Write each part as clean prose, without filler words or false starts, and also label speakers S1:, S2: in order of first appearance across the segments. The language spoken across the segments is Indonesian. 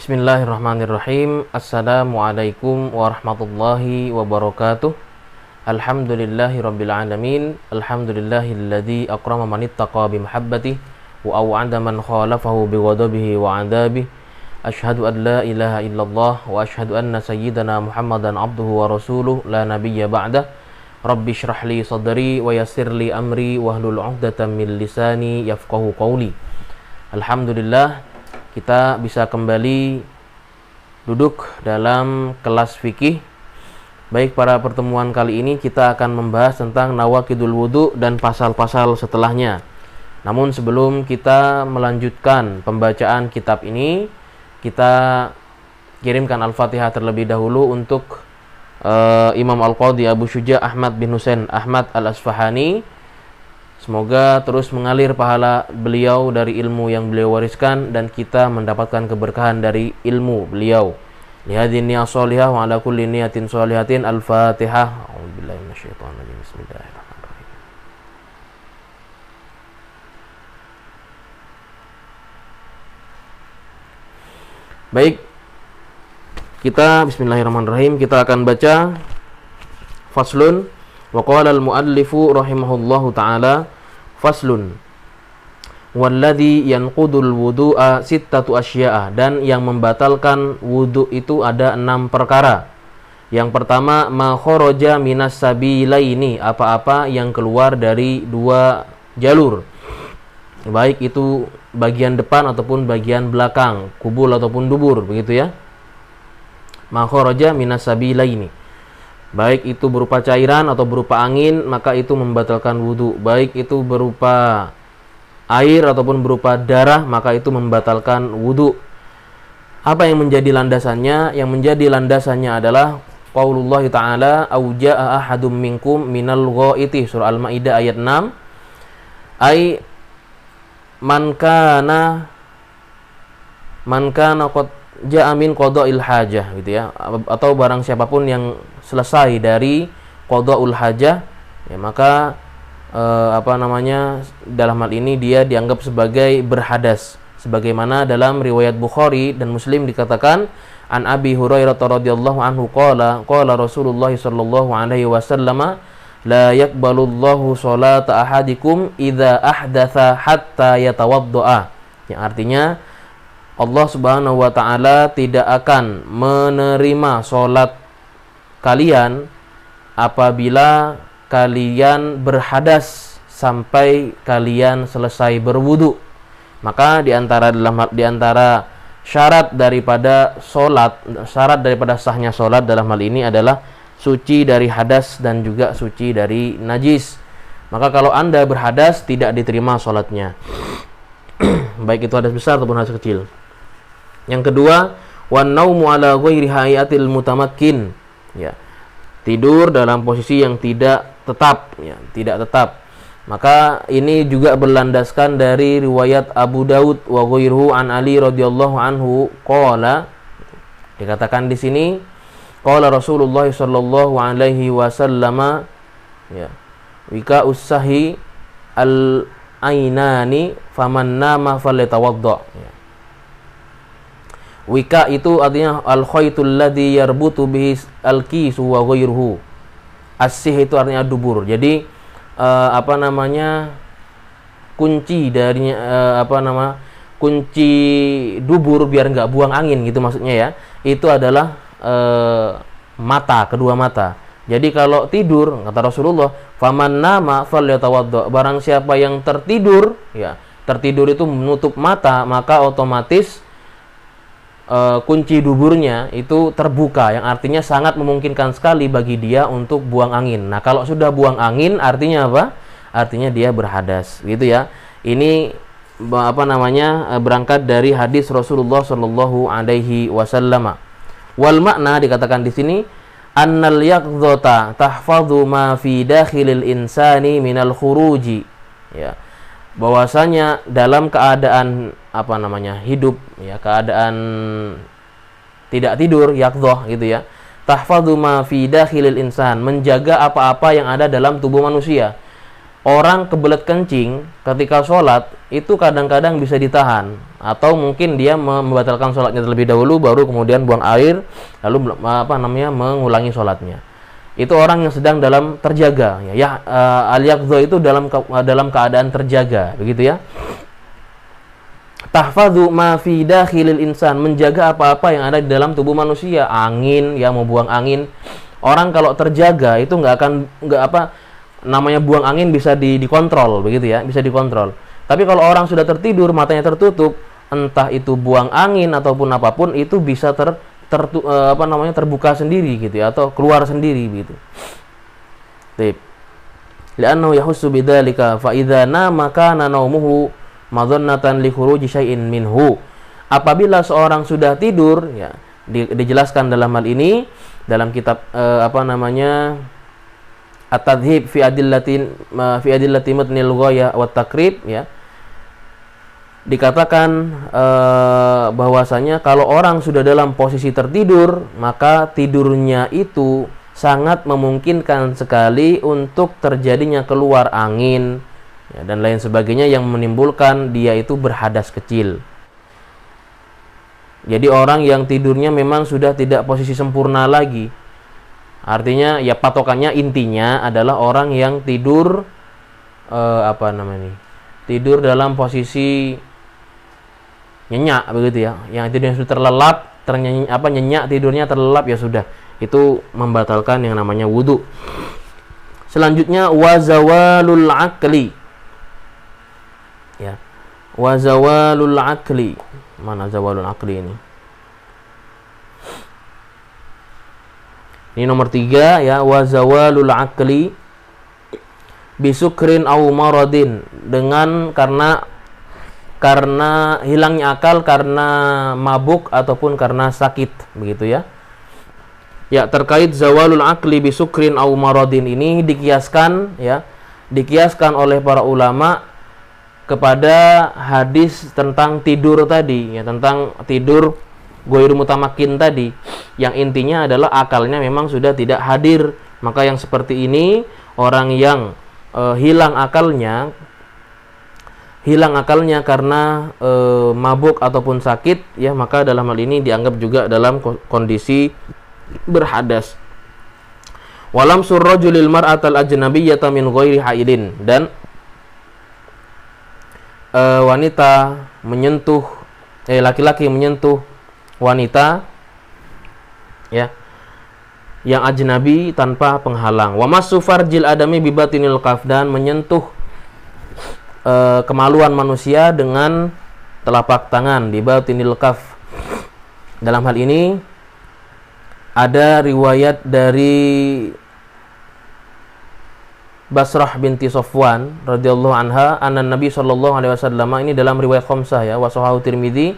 S1: Bismillahirrahmanirrahim. Assalamualaikum warahmatullahi wabarakatuh. Alhamdulillahirabbil alamin. Alhamdulillahilladzi akrama man ittaqa bi mahabbatihi wa aw'ada man khalafahu bi ghadabihi wa 'adabihi. Asyhadu an la ilaha illallah wa asyhadu anna sayyidana Muhammadan abduhu wa rasuluh la nabiyya ba'dah. Rabbi shrah li sadri wa yassir li amri wahlul 'uqdatam min lisani yafqahu qawli. Alhamdulillah, kita bisa kembali duduk dalam kelas fikih. Baik, pada pertemuan kali ini kita akan membahas tentang nawaqidul wudu dan pasal-pasal setelahnya. Namun sebelum kita melanjutkan pembacaan kitab ini, kita kirimkan Al-Fatihah terlebih dahulu untuk Imam Al-Qadhi Abu Syuja Ahmad bin Husain Ahmad Al-Asfahani. Semoga terus mengalir pahala beliau dari ilmu yang beliau wariskan dan kita mendapatkan keberkahan dari ilmu beliau. Lihadhin niyah sholihah wa ala kulli niyatin sholihatin. Al-Fatihah. A'udzubillahi minasyaitonir rajim. Bismillahirrahmanirrahim. Baik, kita bismillahirrahmanirrahim, kita akan baca faslun. Wa qala al-muallifu rahimahullahu ta'ala, faslun, walladzi yanqudul wudu'a sittatu asya'a, dan yang membatalkan wudu itu ada 6 perkara. Yang pertama, ma kharaja minas sabilaini, apa-apa yang keluar dari 2 jalur, baik itu bagian depan ataupun bagian belakang, kubul ataupun dubur, begitu ya. Ma kharaja minas sabilaini, baik itu berupa cairan atau berupa angin, maka itu membatalkan wudu. Baik itu berupa air ataupun berupa darah, maka itu membatalkan wudu. Apa yang menjadi landasannya? Yang menjadi landasannya adalah qaulullah ta'ala, au jaa ahadum minkum minal ghaiti, surah Al-Maidah ayat 6. Ai man kana qad ja'a min qada'il hajah, gitu ya, atau barang siapapun yang selesai dari qada'ul hajah, ya, maka dalam hal ini dia dianggap sebagai berhadas, sebagaimana dalam riwayat Bukhari dan Muslim dikatakan, an Abi Hurairah radhiyallahu anhu qala Rasulullah sallallahu alaihi wasallam, la yaqbalullahu sholata ahadikum idza ahdatsa hatta yatawaddaa, yang artinya Allah Subhanahu wa ta'ala tidak akan menerima sholat kalian apabila kalian berhadas sampai kalian selesai berwudu. Maka di antara syarat daripada sahnya sholat dalam hal ini adalah suci dari hadas dan juga suci dari najis. Maka kalau Anda berhadas, tidak diterima sholatnya, baik itu hadas besar ataupun hadas kecil. Yang kedua, wan naumu ala ghairi hayatil mutamakkin, ya, tidur dalam posisi yang tidak tetap, ya, tidak tetap. Maka ini juga berlandaskan dari riwayat Abu Daud wa ghairuhu an Ali radhiyallahu anhu qala, dikatakan di sini qala Rasulullah sallallahu alaihi wasallam, ya, wika usahi al ainani faman nama falyatawadda, ya. Wika itu artinya al-khaytul ladzi yarbutu bihi al-kisu wa ghairuhu. As-sih itu artinya dubur. Jadi kunci dari kunci dubur biar enggak buang angin, gitu maksudnya ya. Itu adalah mata, kedua mata. Jadi kalau tidur, kata Rasulullah, faman nama falyatawadda, barang siapa yang tertidur, ya, tertidur itu menutup mata, maka otomatis kunci duburnya itu terbuka, yang artinya sangat memungkinkan sekali bagi dia untuk buang angin. Nah, kalau sudah buang angin artinya apa? Artinya dia berhadas, gitu ya. Ini berangkat dari hadis Rasulullah sallallahu alaihi wasallam. Wal makna, dikatakan di sini, annal yaqdhata tahfadhu ma fi dakhilil insani minal khuruji, ya, bahwasanya dalam keadaan hidup, ya, keadaan tidak tidur, yaqdhah, gitu ya, tahfadhu ma fi dakhilil insan, menjaga apa-apa yang ada dalam tubuh manusia. orang kebelet kencing ketika sholat itu kadang-kadang bisa ditahan, atau mungkin dia membatalkan sholatnya terlebih dahulu baru kemudian buang air lalu mengulangi sholatnya. Itu orang yang sedang dalam terjaga, al-yaqdha itu dalam keadaan terjaga, begitu ya. Tahfadzu ma fi dakhilil insan, menjaga apa-apa yang ada di dalam tubuh manusia. Angin, ya, mau buang angin. Orang kalau terjaga itu namanya buang angin bisa dikontrol, begitu ya, bisa dikontrol. Tapi kalau orang sudah tertidur, matanya tertutup, entah itu buang angin ataupun apapun, itu bisa terbuka sendiri gitu ya, atau keluar sendiri begitu. Tip. Li'annahu yahussu bidzalika fa idza nama kana naumuhu madhannatan li khuruji syai'in minhu. Apabila seorang sudah tidur, ya, dijelaskan dalam hal ini dalam kitab At-Tadhhib fi adillati matnil ghayah wa takrib, ya. Dikatakan bahwasanya kalau orang sudah dalam posisi tertidur, maka tidurnya itu sangat memungkinkan sekali untuk terjadinya keluar angin, ya, dan lain sebagainya yang menimbulkan dia itu berhadas kecil. Jadi orang yang tidurnya memang sudah tidak posisi sempurna lagi. Artinya ya patokannya intinya adalah orang yang tidur tidur dalam posisi nyenyak, begitu ya. Yang tidurnya sudah terlelap, nyenyak tidurnya terlelap, ya sudah, itu membatalkan yang namanya wudu. Selanjutnya wazawalul aqli. Ya. Wazawalul aqli. Mana zawalul aqli ini? Ini nomor 3, ya, wazawalul aqli bisukrin au maradin, karena hilangnya akal karena mabuk ataupun karena sakit, begitu ya. Ya, terkait zawalul aqli bisukrin au maradin ini dikiaskan oleh para ulama kepada hadis tentang tidur tadi, ya, tentang tidur ghairu mutamakin tadi, yang intinya adalah akalnya memang sudah tidak hadir. Maka yang seperti ini, orang yang hilang akalnya karena mabuk ataupun sakit, ya, maka dalam hal ini dianggap juga dalam kondisi berhadas. Walam surrajulil mar'atal ajnabiyyata min ghairi haidin, dan laki-laki menyentuh wanita, ya, yang ajnabi tanpa penghalang. Wa masu farjil adami bibatinil kaf, dan menyentuh kemaluan manusia dengan telapak tangan, bibatinil kaf. Dalam hal ini ada riwayat dari Basrah binti Safwan radhiyallahu anha, anna Nabi sallallahu alaihi wasallam, ini dalam riwayat khamsah, ya, wa sahahu Tirmidzi,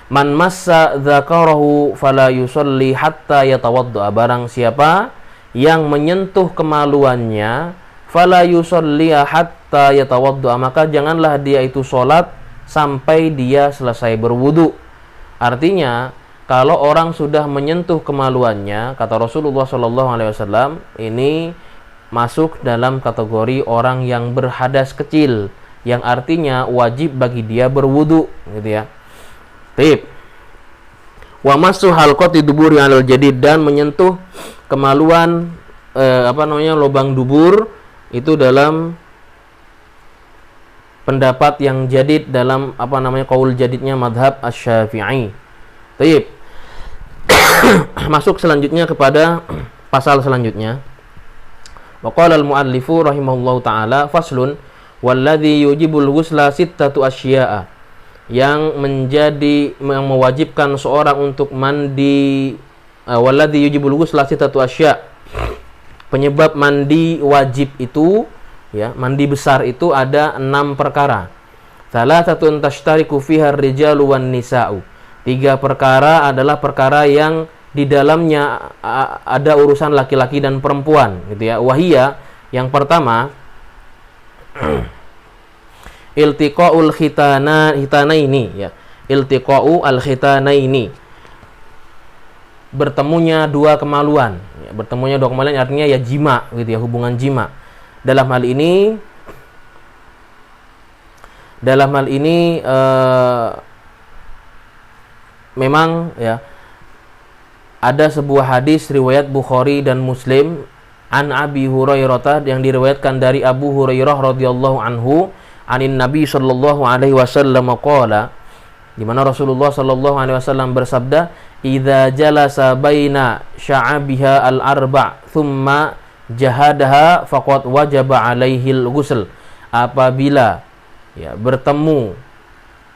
S1: man massa dzakarahu fala yusalli hatta yatawadda, barang siapa yang menyentuh kemaluannya, fala yusalli hatta yatawadda, maka janganlah dia itu sholat sampai dia selesai berwudu. Artinya kalau orang sudah menyentuh kemaluannya, kata Rasulullah sallallahu alaihi wasallam, ini masuk dalam kategori orang yang berhadas kecil, yang artinya wajib bagi dia berwudu, gitu ya. Tip. Wa masu halqati duburi alal jadid, dan menyentuh kemaluan lubang dubur, itu dalam pendapat yang jadid, dalam qaul jadidnya madhab asy-Syafi'i. Tip. Masuk selanjutnya kepada pasal selanjutnya. Wa qala al-muallifu rahimahullahu taala, faslun walladzi yujibul ghusla sittatu asya'a, yang mewajibkan seorang untuk mandi, walladzi yujibul ghusla sittatu asya', penyebab mandi wajib itu, ya, mandi besar itu ada 6 perkara. Salasatun tashtariku fiha ar-rijalu wan nisa'u, 3 perkara adalah perkara yang di dalamnya ada urusan laki-laki dan perempuan, gitu ya. Wahia, yang pertama, iltiqaul khitanaini, ya. Iltiqau al-khitanaini, bertemunya 2 kemaluan, ya. Bertemunya 2 kemaluan artinya ya jima, gitu ya, hubungan jima. Dalam hal ini Dalam hal ini memang ya ada sebuah hadis riwayat Bukhari dan Muslim an Abi Hurairah yang diriwayatkan dari Abu Hurairah radhiyallahu anhu anin Nabi sallallahu alaihi wasallam qala, di mana Rasulullah sallallahu alaihi wasallam bersabda, "Idza jalasa baina sya'abiha al-arba' thumma jahadaha faqad wajaba alaihil ghusl." Apabila ya bertemu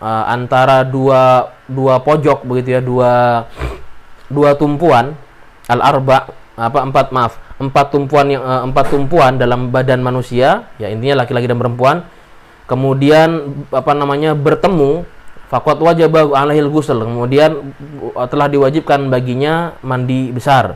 S1: antara dua pojok begitu ya, dua tumpuan al-arba' empat tumpuan dalam badan manusia, ya intinya laki-laki dan perempuan, kemudian bertemu, faqad wajaba alaihil ghusl, kemudian telah diwajibkan baginya mandi besar.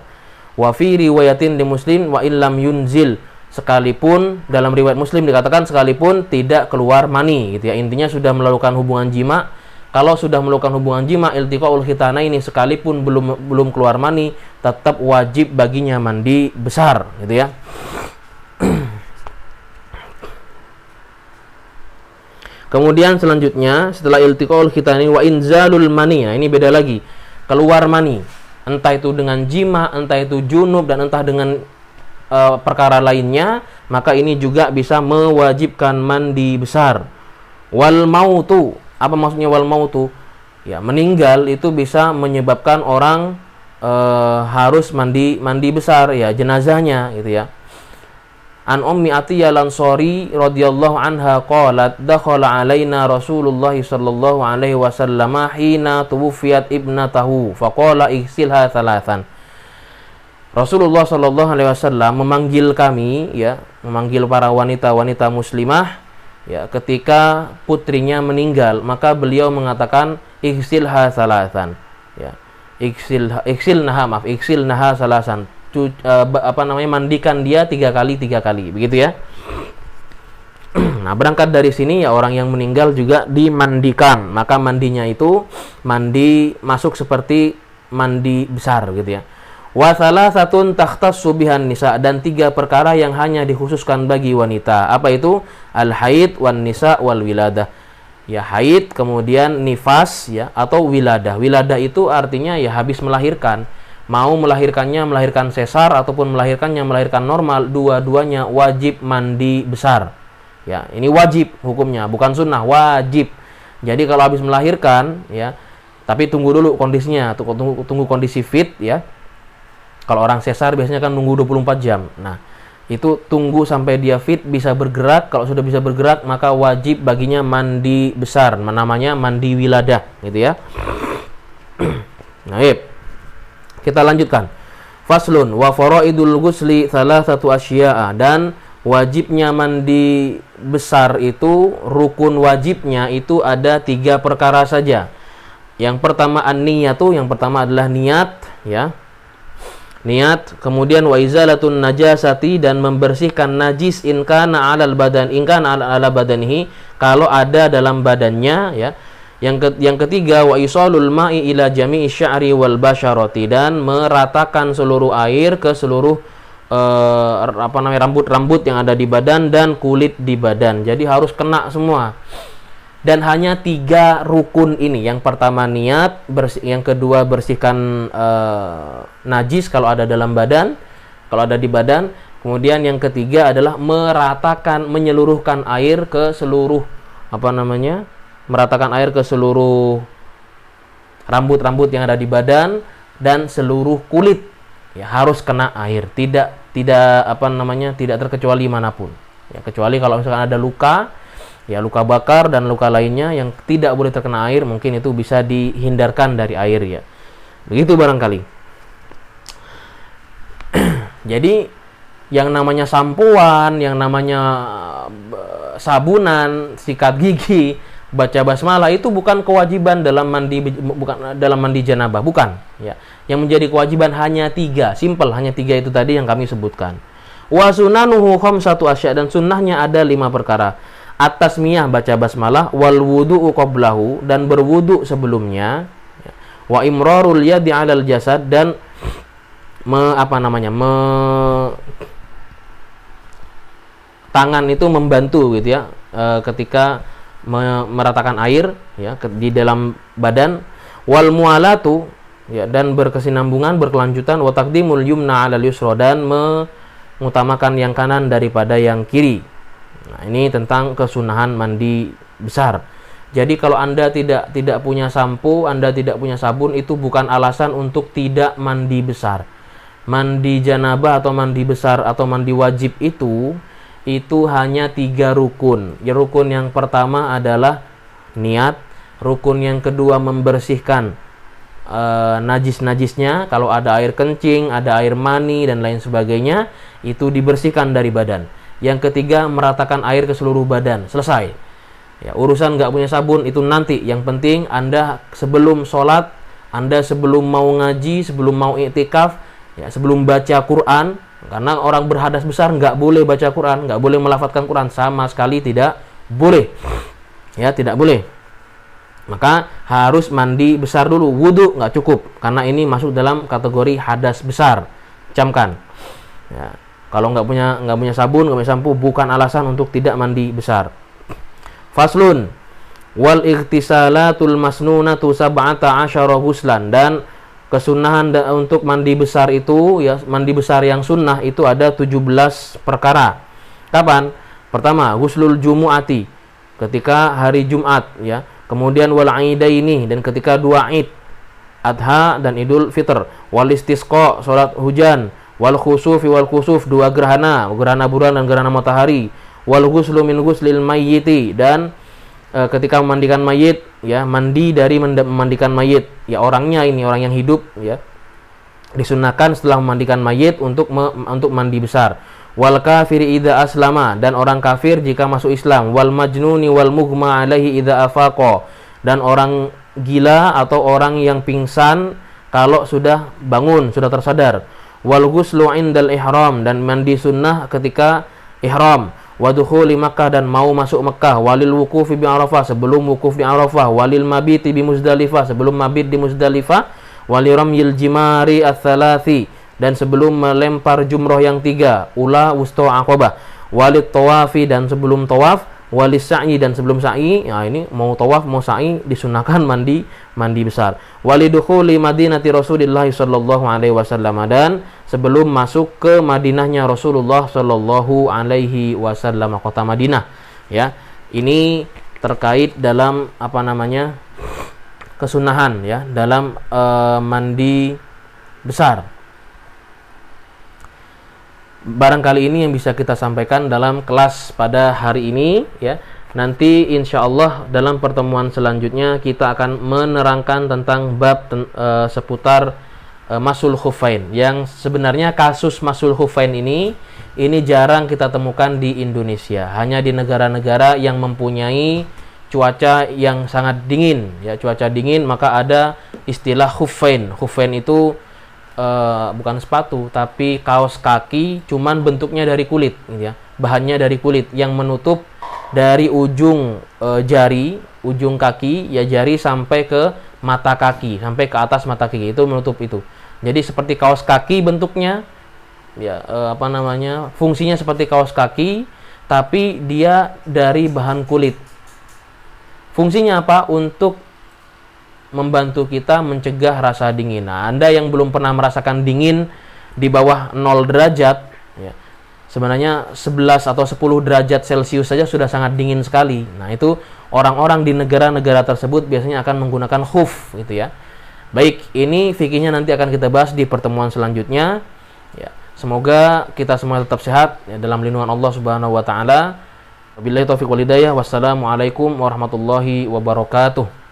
S1: Wa fi riwayatin di Muslim wa illam yunzil, sekalipun dalam riwayat Muslim dikatakan sekalipun tidak keluar mani gitu ya. Intinya sudah melakukan hubungan jima. Kalau sudah melakukan hubungan jima iltiqaul khitanaini, sekalipun belum keluar mani, tetap wajib baginya mandi besar gitu ya. Kemudian selanjutnya setelah iltiqaul khitanaini wa inzalul mani. Nah, ini beda lagi. Keluar mani, entah itu dengan jima, entah itu junub, dan entah dengan perkara lainnya, maka ini juga bisa mewajibkan mandi besar. Wal mautu, apa maksudnya wal mautu? Ya, meninggal itu bisa menyebabkan orang harus mandi besar ya, jenazahnya gitu ya. An Ummi Atiyah Al-Ansari radhiyallahu anha qalat dakhala alaina Rasulullah sallallahu alaihi wasallam hina tuwfiyat ibnatahu faqala igsilha thalathan. Rasulullah sallallahu alaihi wasallam memanggil kami ya, memanggil para wanita-wanita muslimah ya ketika putrinya meninggal, maka beliau mengatakan igsilha thalathan ya. Igsilnaha salasan. Mandikan dia 3 kali begitu ya. Nah, berangkat dari sini ya, orang yang meninggal juga dimandikan, maka mandinya itu mandi masuk seperti mandi besar gitu ya. Wa salasatun takhtassu bihan nisa, dan 3 perkara yang hanya dikhususkan bagi wanita. Apa itu? Al haid wan nisa wal wiladah. Ya, haid, kemudian nifas ya, atau wiladah. Wiladah itu artinya ya habis melahirkan. Mau melahirkan sesar ataupun melahirkan normal, dua-duanya wajib mandi besar. Ya, ini wajib hukumnya, bukan sunnah, wajib. Jadi kalau habis melahirkan ya, tapi tunggu dulu kondisinya, tunggu kondisi fit ya. Kalau orang sesar biasanya kan nunggu 24 jam. Nah, itu tunggu sampai dia fit, bisa bergerak. Kalau sudah bisa bergerak, maka wajib baginya mandi besar, namanya mandi wiladah gitu ya. Nah, kita lanjutkan. Faslun wa faraidul ghusli thalathatu asya'a, dan wajibnya mandi besar itu, rukun wajibnya itu ada 3 perkara saja. Yang pertama an-niyatu, yang pertama adalah niat ya. Niat, kemudian wa izalatun najasati, dan membersihkan najis in kana 'alal badan, in kana 'ala badanihi, kalau ada dalam badannya ya. Yang ketiga wa isalul ma'i ila jami'i sya'ri wal basyarati, dan meratakan seluruh air ke seluruh rambut-rambut yang ada di badan dan kulit di badan. Jadi harus kena semua. Dan hanya 3 rukun ini. Yang pertama niat, yang kedua bersihkan najis kalau ada dalam badan, kalau ada di badan. Kemudian yang ketiga adalah meratakan, menyeluruhkan air ke seluruh meratakan air ke seluruh rambut-rambut yang ada di badan dan seluruh kulit. Ya, harus kena air, tidak terkecuali manapun. Ya, kecuali kalau misalkan ada luka, ya luka bakar dan luka lainnya yang tidak boleh terkena air, mungkin itu bisa dihindarkan dari air ya. Begitu barangkali. Jadi yang namanya sampoan, yang namanya sabunan, sikat gigi, baca basmalah itu bukan kewajiban dalam mandi janabah, bukan ya. Yang menjadi kewajiban hanya 3, simple, hanya 3 itu tadi yang kami sebutkan. Wa sunanuhu khamsatu asya, dan sunnahnya ada 5 perkara. At-tasmiyah, baca basmalah, wal wudu'u qablahu, dan berwudu sebelumnya ya. Wa imrarul yadi 'alal jasad, dan tangan itu membantu gitu ya, ketika meratakan air ya di dalam badan. Wal mualatu ya, dan berkesinambungan, berkelanjutan. Wa taqdimul yumna 'alal yusra, dan mengutamakan yang kanan daripada yang kiri. Nah, ini tentang kesunahan mandi besar. Jadi kalau Anda tidak punya sampo, Anda tidak punya sabun, itu bukan alasan untuk tidak mandi besar. Mandi janabah atau mandi besar atau mandi wajib itu hanya 3 rukun. Ya, rukun yang pertama adalah niat, rukun yang kedua membersihkan najis-najisnya, kalau ada air kencing, ada air mani dan lain sebagainya, itu dibersihkan dari badan. Yang ketiga meratakan air ke seluruh badan. Selesai. Ya, urusan nggak punya sabun itu nanti. Yang penting Anda sebelum sholat, Anda sebelum mau ngaji, sebelum mau iktikaf, ya, sebelum baca Quran. Karena orang berhadas besar nggak boleh baca Quran, nggak boleh melafadzkan Quran, sama sekali tidak boleh. Ya, tidak boleh. Maka harus mandi besar dulu. Wudu nggak cukup, karena ini masuk dalam kategori hadas besar. Camkan. Ya, kalau nggak punya sabun, nggak punya sampo, bukan alasan untuk tidak mandi besar. Faslun, wal ightisalatul masnunatu sab'ata asyara huslan, dan kesunahan untuk mandi besar itu ya, mandi besar yang sunnah itu ada 17 perkara. Kapan? Pertama, ghuslul jumu'ati, ketika hari Jumat ya. Kemudian wal aidaini, dan ketika 2 Id, Adha dan Idul Fitr. Wal istisqa, salat hujan. Wal khusufi wal kusuf, 2 gerhana, gerhana bulan dan gerhana matahari. Wal ghuslu min ghuslil mayyiti, dan ketika memandikan mayit ya, mandi dari memandikan mayit ya, orangnya ini orang yang hidup ya, disunahkan setelah memandikan mayit untuk mandi besar. Wal kafiri idza aslama, dan orang kafir jika masuk Islam. Wal majnuni wal mughma alaihi idza afaqa, dan orang gila atau orang yang pingsan kalau sudah bangun, sudah tersadar. Wal ghuslu indal ihram, dan mandi sunnah ketika ihram. Wa dukhuli Makkah, dan mau masuk Mekah. Walil wuqufi bi Arafah, sebelum wukuf di Arafah. Walil mabiti bi Muzdalifah, sebelum mabit di Muzdalifah. Walil ramyil jimari ats-tsalathi, dan sebelum melempar jumroh yang 3, ula, wusta, aqabah. Walit tawafi, dan sebelum tawaf. Walis sa'i, dan sebelum sa'i. Nah, ini mau tawaf mau sa'i disunahkan mandi besar. Walidukhuli madinati Rasulillah sallallahu alaihi wasallam, dan sebelum masuk ke Madinahnya Rasulullah sallallahu alaihi wasallam, kota Madinah ya. Ini terkait dalam kesunahan ya dalam mandi besar. Barangkali ini yang bisa kita sampaikan dalam kelas pada hari ini ya. Nanti insya Allah dalam pertemuan selanjutnya kita akan menerangkan tentang bab seputar masul khufain, yang sebenarnya kasus masul khufain ini jarang kita temukan di Indonesia, hanya di negara-negara yang mempunyai cuaca yang sangat dingin ya, cuaca dingin, maka ada istilah khufain. Khufain itu bukan sepatu tapi kaos kaki, cuman bentuknya dari kulit gitu ya, bahannya dari kulit yang menutup dari ujung jari, ujung kaki ya, jari sampai ke mata kaki, sampai ke atas mata kaki, itu menutup itu. Jadi seperti kaos kaki bentuknya ya, fungsinya seperti kaos kaki tapi dia dari bahan kulit. Fungsinya apa? Untuk membantu kita mencegah rasa dingin. Nah, Anda yang belum pernah merasakan dingin di bawah 0 derajat ya, sebenarnya 11 atau 10 derajat Celcius saja sudah sangat dingin sekali. Nah, itu orang-orang di negara-negara tersebut biasanya akan menggunakan khuf gitu ya. Baik, ini fikihnya nanti akan kita bahas di pertemuan selanjutnya ya. Semoga kita semua tetap sehat ya, dalam lindungan Allah Subhanahu wa taala. Wabillahi taufiq wal hidayah. Wassalamualaikum warahmatullahi wabarakatuh.